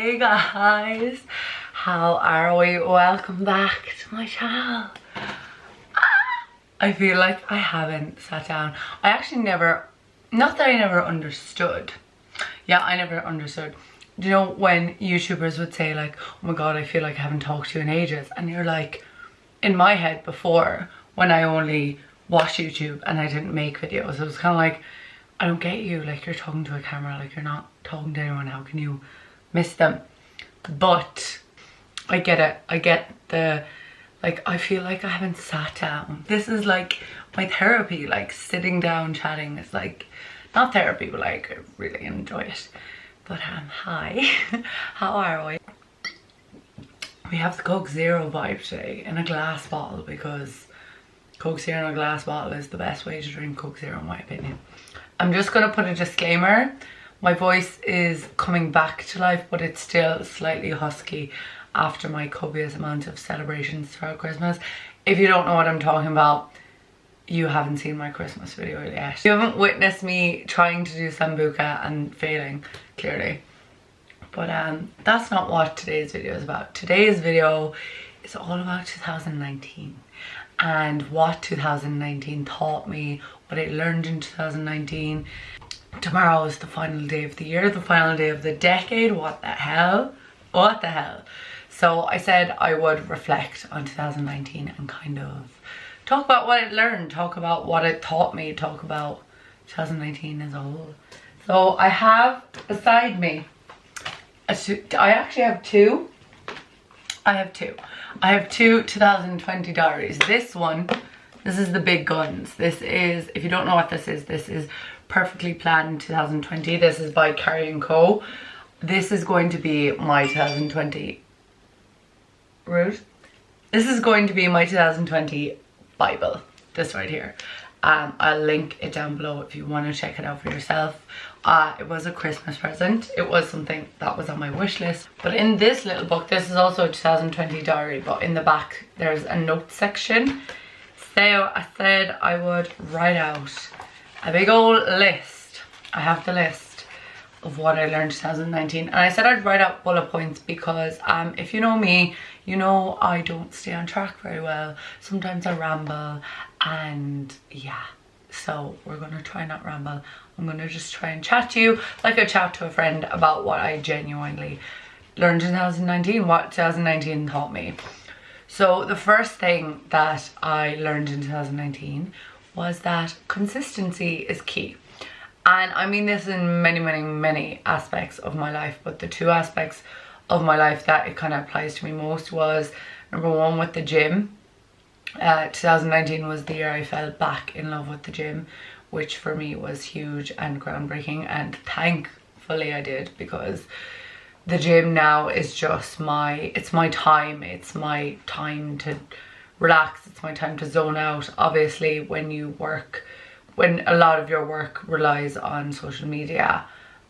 Hey guys, how are we? Welcome back to my channel. I feel like I haven't sat down. I actually never, not that I never understood. Yeah, I never understood. Do you know when YouTubers would say like, oh my god, I feel like I haven't talked to you in ages, and you're like, in my head before, when I only watched YouTube and I didn't make videos, it was kind of like, I don't get you, like you're talking to a camera, like you're not talking to anyone, how can you miss them? But I get it, I get the, like I feel like I haven't sat down. This is like my therapy, like sitting down chatting is like, not therapy, but like I really enjoy it. But hi, how are we? We have the Coke Zero vibe today in a glass bottle, because Coke Zero in a glass bottle is the best way to drink Coke Zero in my opinion. I'm just gonna put a disclaimer. My voice is coming back to life, but it's still slightly husky after my copious amount of celebrations throughout Christmas. If you don't know what I'm talking about, you haven't seen my Christmas video yet. You haven't witnessed me trying to do Sambuca and failing, clearly. But that's not what today's video is about. Today's video is all about 2019 and what 2019 taught me, what I learned in 2019. Tomorrow is the final day of the year, the final day of the decade. What the hell? What the hell? So I said I would reflect on 2019 and kind of talk about what I learned, talk about what it taught me, talk about 2019 as a whole. So I have beside me, I actually have two. I have two 2020 diaries. This one, this is the big guns. This is, if you don't know what this is Perfectly Planned 2020. This is by Carrie & Co. This is going to be my 2020 route. This is going to be my 2020 Bible, this right here. I'll link it down below if you want to check it out for yourself. It was a Christmas present. It was something that was on my wish list. But in this little book, this is also a 2020 diary, but in the back there's a note section. So I said I would write out a big old list. I have the list of what I learned 2019, and I said I'd write out bullet points because if you know me, you know I don't stay on track very well. Sometimes I ramble, and yeah, so we're gonna try not ramble. I'm gonna just try and chat to you like I chat to a friend about what I genuinely learned in 2019, what 2019 taught me. So the first thing that I learned in 2019 was that consistency is key. And I mean this in many aspects of my life, but the two aspects of my life that it kind of applies to me most was, number one, with the gym. 2019 was the year I fell back in love with the gym, which for me was huge and groundbreaking, and thankfully I did, because the gym now is just it's my time to relax, it's my time to zone out. Obviously when you work, when a lot of your work relies on social media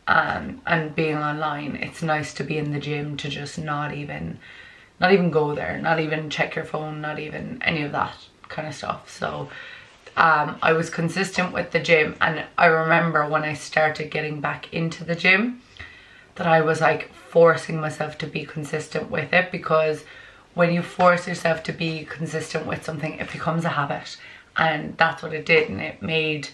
and being online, it's nice to be in the gym, to just not even go there, not even check your phone, not even any of that kind of stuff. So I was consistent with the gym, and I remember when I started getting back into the gym that I was like forcing myself to be consistent with it, because when you force yourself to be consistent with something, it becomes a habit. And that's what it did, and it made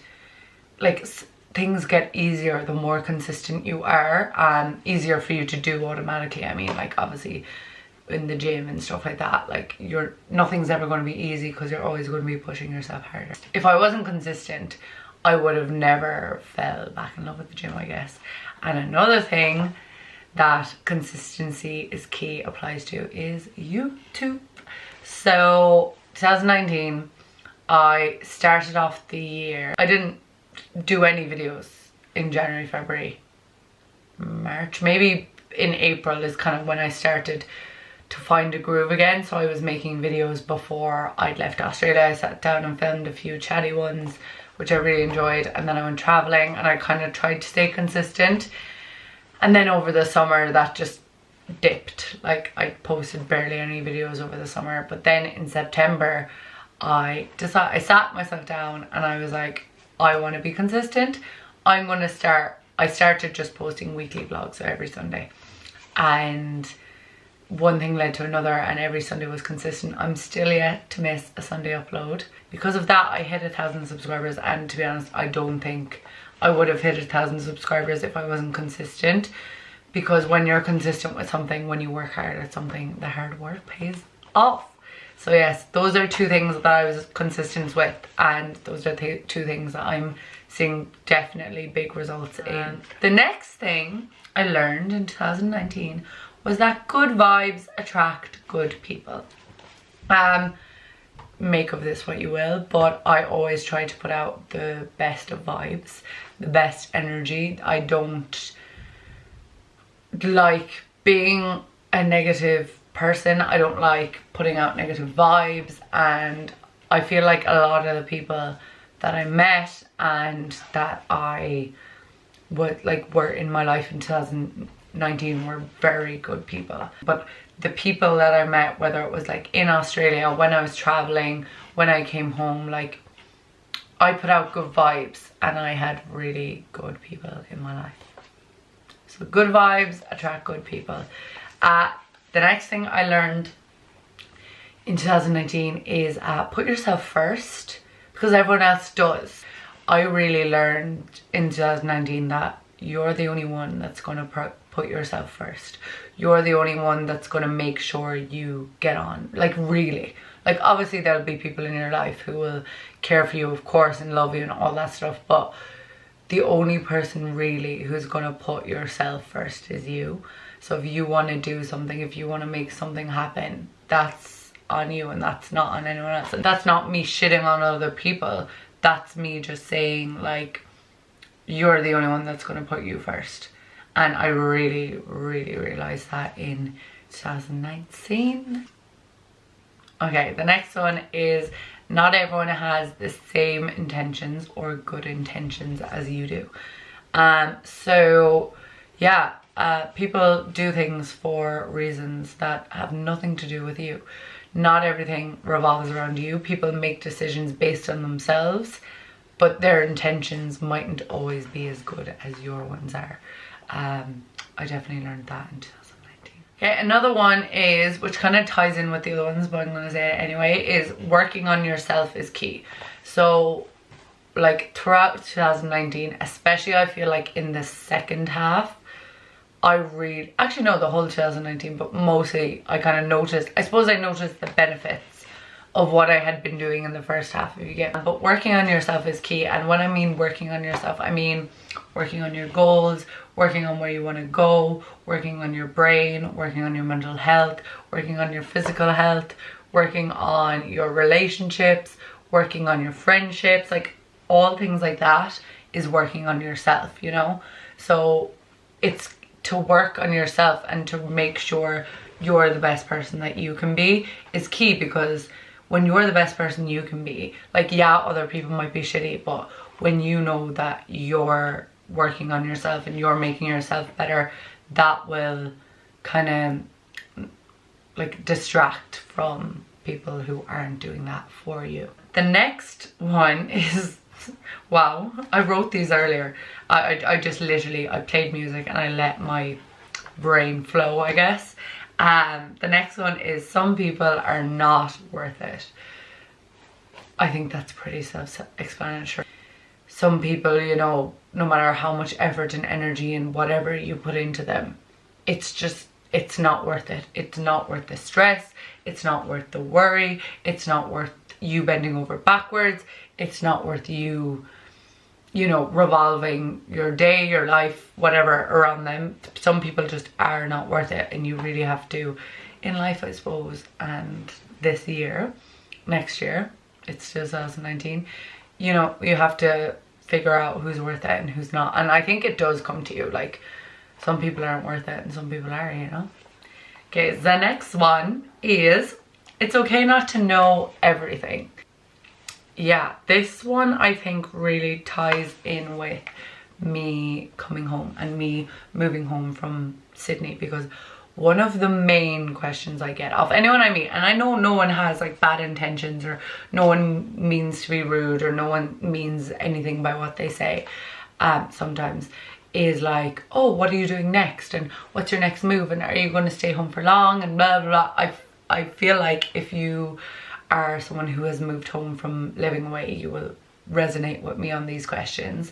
like things get easier the more consistent you are, and easier for you to do automatically. I mean, like obviously in the gym and stuff like that, like nothing's ever going to be easy, because you're always going to be pushing yourself harder. If I wasn't consistent, I would have never fell back in love with the gym, I guess. And another thing that consistency is key applies to is YouTube. So 2019, I started off the year, I didn't do any videos in January, February, March. Maybe in April is kind of when I started to find a groove again. So I was making videos before I'd left Australia. I sat down and filmed a few chatty ones, which I really enjoyed, and then I went traveling, and I kind of tried to stay consistent. And then over the summer that just dipped. Like I posted barely any videos over the summer. But then in September I sat myself down and I was like, I want to be consistent. I started just posting weekly vlogs, so every Sunday. and one thing led to another, and every Sunday was consistent. I'm still yet to miss a Sunday upload. Because of that, I hit 1,000 subscribers, and to be honest, I don't think I would have hit 1,000 subscribers if I wasn't consistent. Because when you're consistent with something, when you work hard at something, the hard work pays off. So yes, those are two things that I was consistent with, and those are the two things that I'm seeing definitely big results in. The next thing I learned in 2019 was that good vibes attract good people. Make of this what you will, but I always try to put out the best of vibes, the best energy. I don't like being a negative person. I don't like putting out negative vibes, and I feel like a lot of the people that I met and that I would like were in my life in 2019 were very good people. But the people that I met, whether it was like in Australia, when I was traveling, when I came home, like I put out good vibes, and I had really good people in my life. So good vibes attract good people. The next thing I learned in 2019 is put yourself first, because everyone else does. I really learned in 2019 that you're the only one that's going to put yourself first. You're the only one that's going to make sure you get on. Like really. Like obviously there'll be people in your life who will care for you, of course, and love you and all that stuff. But the only person really who's going to put yourself first is you. So if you want to do something, if you want to make something happen, that's on you, and that's not on anyone else. And that's not me shitting on other people. That's me just saying like, you're the only one that's going to put you first. And I really, really realized that in 2019. Okay, the next one is not everyone has the same intentions or good intentions as you do. So yeah, people do things for reasons that have nothing to do with you. Not everything revolves around you. People make decisions based on themselves, but their intentions mightn't always be as good as your ones are. I definitely learned that in 2019. Okay, another one is, which kind of ties in with the other ones, but I'm going to say it anyway, is working on yourself is key. So like throughout 2019, especially I feel like in the second half, actually no, the whole 2019, but mostly I kind of noticed, I suppose I noticed the benefits of what I had been doing in the first half, if you get. But working on yourself is key. And when I mean working on yourself, I mean working on your goals, working on where you want to go, working on your brain, working on your mental health, working on your physical health, working on your relationships, working on your friendships, like all things like that is working on yourself, you know? So it's to work on yourself and to make sure you're the best person that you can be is key, because when you're the best person you can be, like yeah, other people might be shitty, but when you know that you're working on yourself and you're making yourself better, that will kind of like distract from people who aren't doing that for you. The next one is, wow, I wrote these earlier. I just literally, I played music and I let my brain flow, I guess. The next one is, some people are not worth it. I think that's pretty self-explanatory. Some people, you know, no matter how much effort and energy and whatever you put into them, it's not worth it. It's not worth the stress. It's not worth the worry. It's not worth you bending over backwards. It's not worth you, you know, revolving your day, your life, whatever around them. Some people just are not worth it, and you really have to, in life I suppose, and this year, next year, it's 2019, you know, you have to figure out who's worth it and who's not. And I think it does come to you, like some people aren't worth it and some people are, you know. Okay, the next one is, it's okay not to know everything. Yeah, this one I think really ties in with me coming home and me moving home from Sydney, because one of the main questions I get off anyone I meet, and I know no one has like bad intentions or no one means to be rude or no one means anything by what they say, sometimes, is like, oh, what are you doing next, and what's your next move, and are you going to stay home for long, and blah blah blah. I feel like if you are someone who has moved home from living away, you will resonate with me on these questions.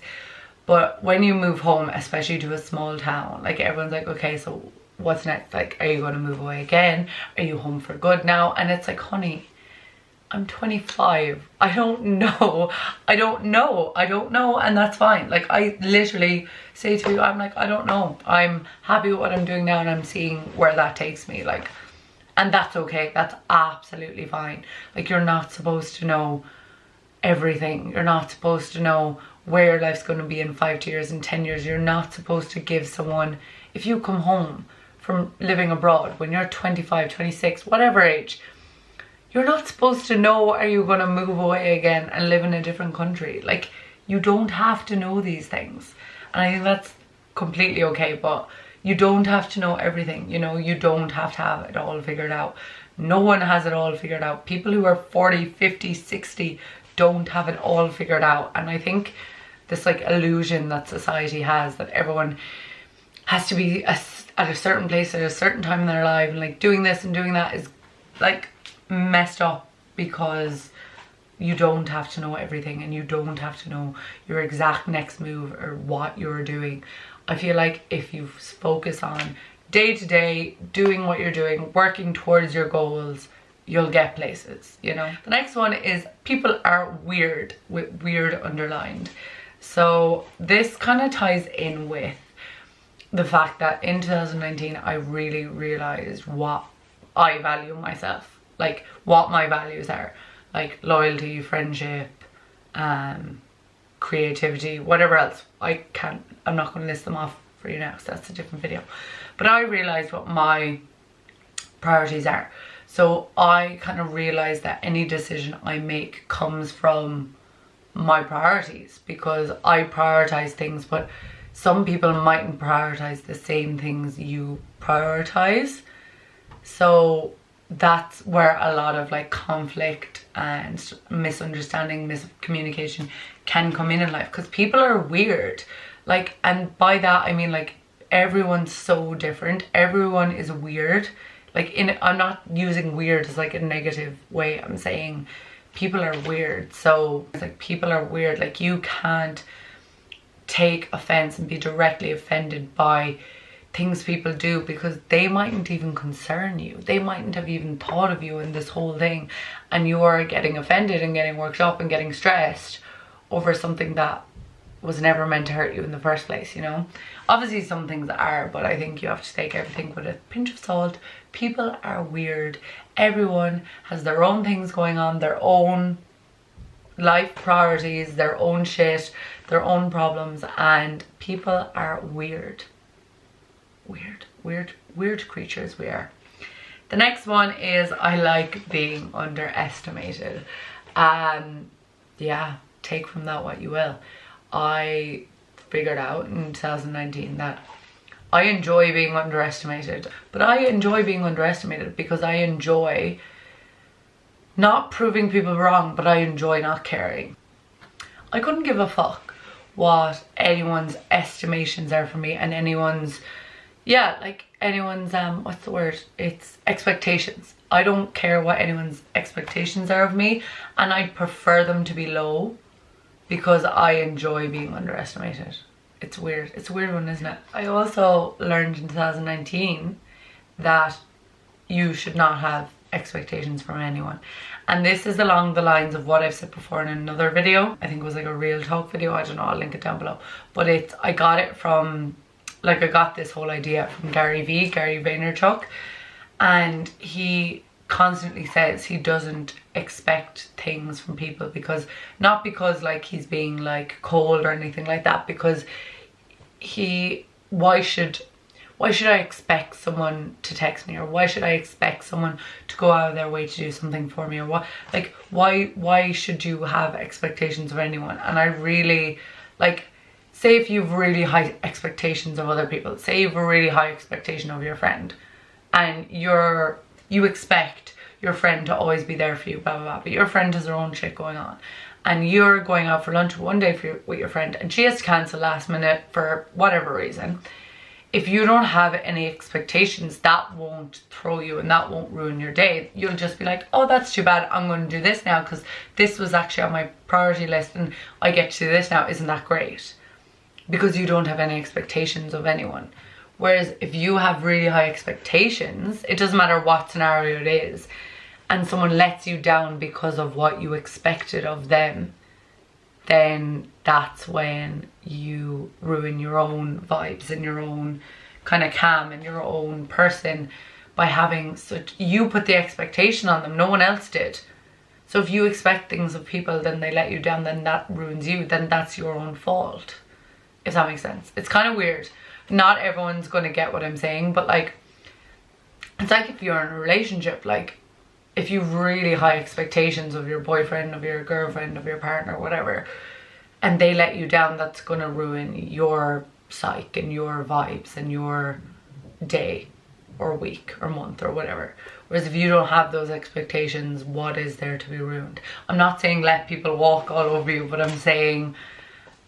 But when you move home, especially to a small town, like everyone's like, okay, so what's next? Like, are you going to move away again? Are you home for good now? And it's like, honey, I'm 25. I don't know. I don't know. And that's fine. Like, I literally say to you, I'm like, I don't know. I'm happy with what I'm doing now, and I'm seeing where that takes me. Like, and that's okay. That's absolutely fine. Like, you're not supposed to know everything. You're not supposed to know where your life's going to be in 5 years and 10 years. You're not supposed to give someone, if you come home from living abroad when you're 25, 26, whatever age, you're not supposed to know, are you going to move away again and live in a different country? Like, you don't have to know these things. And I think that's completely okay, but you don't have to know everything, you know, you don't have to have it all figured out. No one has it all figured out. People who are 40, 50, 60 don't have it all figured out. And I think this like illusion that society has, that everyone has to be at a certain place at a certain time in their life, and like doing this and doing that, is like messed up, because you don't have to know everything, and you don't have to know your exact next move or what you're doing. I feel like if you focus on day to day, doing what you're doing, working towards your goals, you'll get places, you know. The next one is people are weird, with weird underlined. So this kind of ties in with the fact that in 2019 I really realized what I value myself, like what my values are, like loyalty, friendship, creativity, whatever else. I'm not going to list them off for you now, because that's a different video. But I realized what my priorities are. So I kind of realized that any decision I make comes from my priorities, because I prioritize things, but some people mightn't prioritize the same things you prioritize. So that's where a lot of like conflict and misunderstanding, miscommunication can come in life, because people are weird. Like, and by that I mean like everyone's so different. Everyone is weird. Like, I'm not using weird as like a negative way. I'm saying people are weird. So it's like people are weird. Like, you can't take offense and be directly offended by things people do, because they mightn't even concern you. They mightn't have even thought of you in this whole thing, and you are getting offended and getting worked up and getting stressed over something that was never meant to hurt you in the first place, you know. Obviously some things are, but I think you have to take everything with a pinch of salt. People are weird. Everyone has their own things going on, their own life priorities, their own shit, their own problems, and people are weird. Weird creatures we are. The next one is I like being underestimated. Yeah, take from that what you will. I figured out in 2019 that I enjoy being underestimated, but I enjoy being underestimated because I enjoy not proving people wrong, but I enjoy not caring. I couldn't give a fuck what anyone's estimations are for me, and anyone's, yeah, like anyone's, what's the word? It's expectations. I don't care what anyone's expectations are of me, and I prefer them to be low, because I enjoy being underestimated. It's weird. It's a weird one, isn't it? I also learned in 2019 that you should not have expectations from anyone. And this is along the lines of what I've said before in another video. I think it was like a real talk video. I don't know, I'll link it down below. But I got it from, like, I got this whole idea from Gary Vaynerchuk. And he constantly says he doesn't expect things from people, because not because like he's being like cold or anything like that, because why should I expect someone to text me, or why should I expect someone to go out of their way to do something for me, or what, like, why should you have expectations of anyone? And I really, like, say if you've really high expectations of other people, say you've a really high expectation of your friend, and you expect your friend to always be there for you, blah blah blah, but your friend has her own shit going on, and you're going out for lunch one day with your friend and she has to cancel last minute for whatever reason, if you don't have any expectations, that won't throw you and that won't ruin your day. You'll just be like, oh, that's too bad, I'm going to do this now because this was actually on my priority list and I get to do this now. Isn't that great? Because you don't have any expectations of anyone. Whereas if you have really high expectations, it doesn't matter what scenario it is, and someone lets you down because of what you expected of them, then that's when you ruin your own vibes and your own kind of calm and your own person by having such, you put the expectation on them, no one else did. So if you expect things of people, then they let you down, then that ruins you, then that's your own fault, if that makes sense. It's kind of weird. Not everyone's going to get what I'm saying, but like, it's like if you're in a relationship, like if you've really high expectations of your boyfriend, of your girlfriend, of your partner, whatever, and they let you down, that's going to ruin your psyche and your vibes and your day or week or month or whatever. Whereas if you don't have those expectations, what is there to be ruined? I'm not saying let people walk all over you, but I'm saying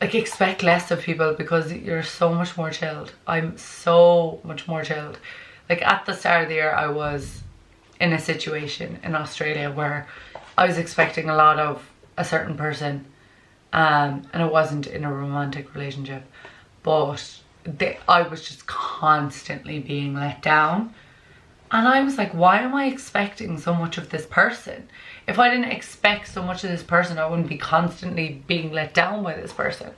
like expect less of people because you're so much more chilled. I'm so much more chilled. Like at the start of the year, I was in a situation in Australia where I was expecting a lot of a certain person, and I wasn't in a romantic relationship, but I was just constantly being let down. And I was like, why am I expecting so much of this person? If I didn't expect so much of this person, I wouldn't be constantly being let down by this person.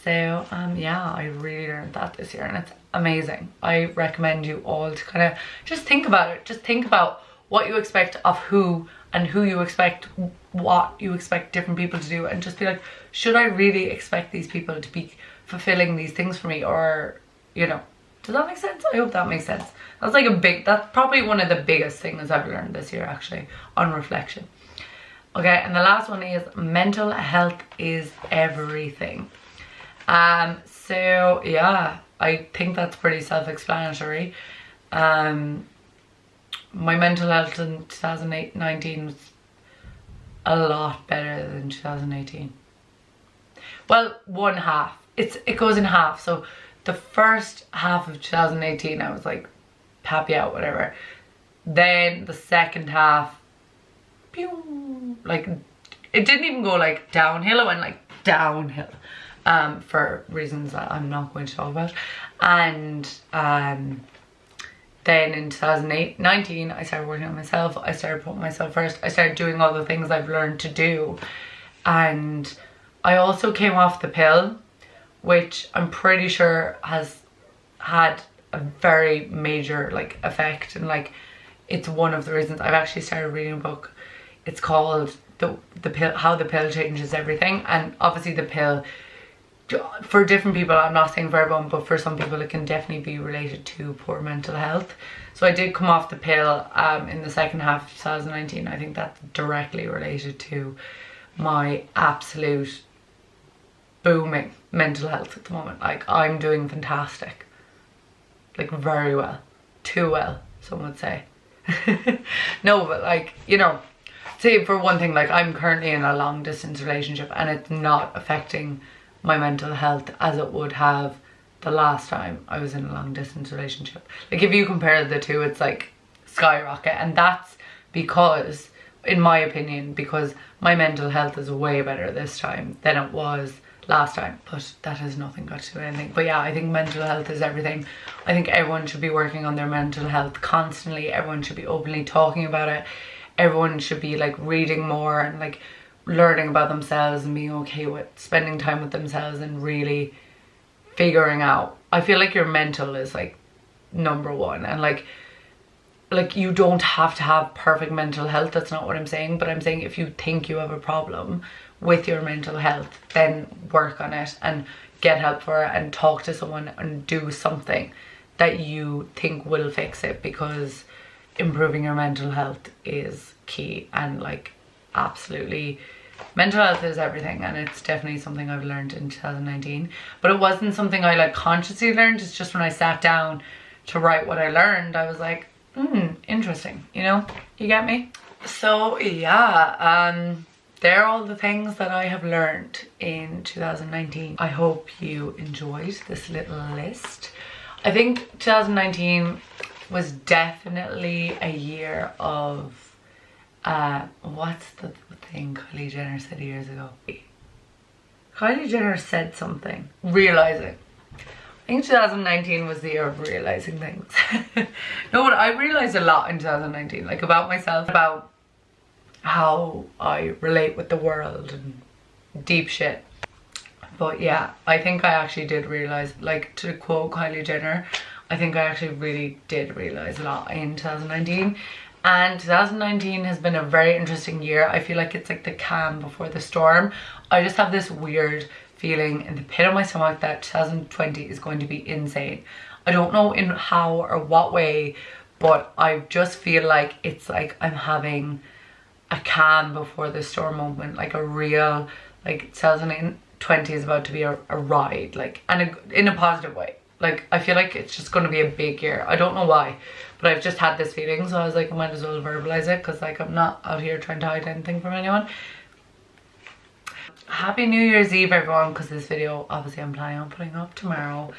So yeah, I really learned that this year and it's amazing. I recommend you all to kind of just think about it. Just think about what you expect of who and who you expect, what you expect different people to do, and just be like, should I really expect these people to be fulfilling these things for me? Or, you know, does that make sense? I hope that makes sense. That's like that's probably one of the biggest things I've learned this year actually, on reflection. Okay, and the last one is mental health is everything. So yeah, I think that's pretty self-explanatory. My mental health in 2019 was a lot better than 2018. Well, one half. It goes in half. So the first half of 2018 I was like happy out, whatever. Then the second half, pew, like it didn't even go like downhill, it went like downhill. For reasons that I'm not going to talk about. And then in 2019 I started working on myself. I started putting myself first. I started doing all the things I've learned to do. And I also came off the pill, which I'm pretty sure has had a very major like effect, and like it's one of the reasons I've actually started reading a book. It's called the pill, How the Pill Changes Everything. And obviously the pill, for different people, I'm not saying for everyone, but for some people it can definitely be related to poor mental health. So I did come off the pill in the second half of 2019. I think that's directly related to my absolute booming mental health at the moment. Like I'm doing fantastic, like very well, too well, some would say. No, but like, you know, say for one thing, like I'm currently in a long distance relationship and it's not affecting my mental health as it would have the last time I was in a long distance relationship. Like if you compare the two, it's like skyrocket. And that's because, in my opinion, because my mental health is way better this time than it was last time. But that has nothing got to do with anything. But yeah, I think mental health is everything. I think everyone should be working on their mental health constantly. Everyone should be openly talking about it. Everyone should be like reading more and like learning about themselves and being okay with spending time with themselves and really figuring out. I feel like your mental is like number one, and like you don't have to have perfect mental health. That's not what I'm saying, but I'm saying if you think you have a problem with your mental health, then work on it and get help for it and talk to someone and do something that you think will fix it, because improving your mental health is key. And like absolutely, mental health is everything, and it's definitely something I've learned in 2019. But it wasn't something I like consciously learned. It's just when I sat down to write what I learned, I was like, interesting, you know, you get me? So yeah, they're all the things that I have learned in 2019. I hope you enjoyed this little list. I think 2019 was definitely a year of what's the thing Kylie Jenner said years ago? Kylie Jenner said something. Realizing. I think 2019 was the year of realizing things. No, but I realized a lot in 2019, like about myself, about how I relate with the world and deep shit. But yeah, I think I actually did realize, like, to quote Kylie Jenner, I think I actually really did realize a lot in 2019. And 2019 has been a very interesting year. I feel like it's like the calm before the storm. I just have this weird feeling in the pit of my stomach that 2020 is going to be insane. I don't know in how or what way, but I just feel like it's like I'm having a calm before the storm moment, like a real, like 2020 is about to be a ride, like, and in a positive way. Like, I feel like it's just going to be a big year. I don't know why, but I've just had this feeling, so I was like, I might as well verbalize it, because like I'm not out here trying to hide anything from anyone. Happy New Year's Eve, everyone, because this video obviously I'm planning on putting up tomorrow.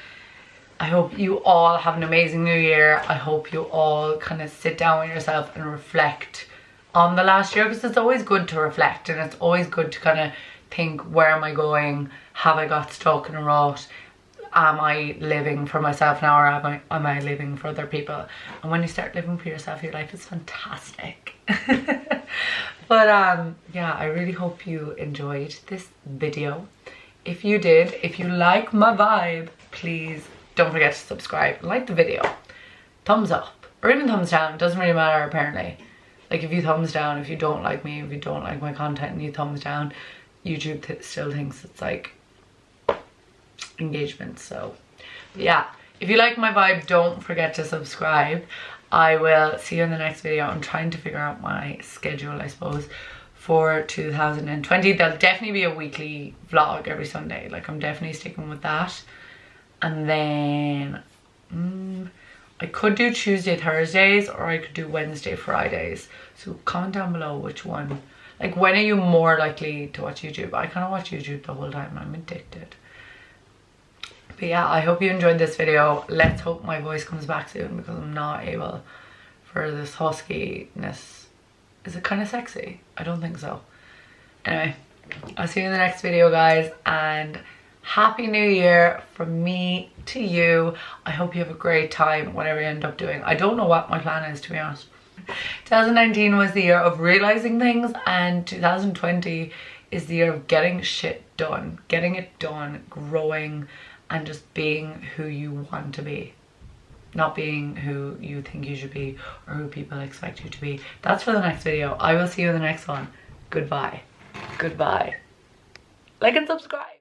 I hope you all have an amazing new year. I hope you all kind of sit down with yourself and reflect on the last year, because it's always good to reflect, and it's always good to kind of think, where am I going? Have I got stuck in a rut? Am I living for myself now, or am I living for other people? And when you start living for yourself, your life is fantastic. But yeah, I really hope you enjoyed this video. If you did, if you like my vibe, please don't forget to subscribe, like the video, thumbs up, or even thumbs down. It doesn't really matter, apparently. Like, if you thumbs down, if you don't like me, if you don't like my content and you thumbs down, YouTube still thinks it's like engagement. So yeah, if you like my vibe, don't forget to subscribe. I will see you in the next video. I'm trying to figure out my schedule, I suppose, for 2020. There'll definitely be a weekly vlog every Sunday. Like, I'm definitely sticking with that. And then I could do Tuesday Thursdays, or I could do Wednesday Fridays. So comment down below which one. Like, when are you more likely to watch YouTube? I kind of watch YouTube the whole time. I'm addicted. But yeah, I hope you enjoyed this video. Let's hope my voice comes back soon, because I'm not able for this huskiness. Is it kind of sexy? I don't think so. Anyway, I'll see you in the next video, guys, and Happy New Year from me to you. I hope you have a great time, whatever you end up doing. I don't know what my plan is, to be honest. 2019 was the year of realizing things, and 2020 is the year of getting shit done. Getting it done, growing, and just being who you want to be. Not being who you think you should be, or who people expect you to be. That's for the next video. I will see you in the next one. Goodbye. Goodbye. Like and subscribe.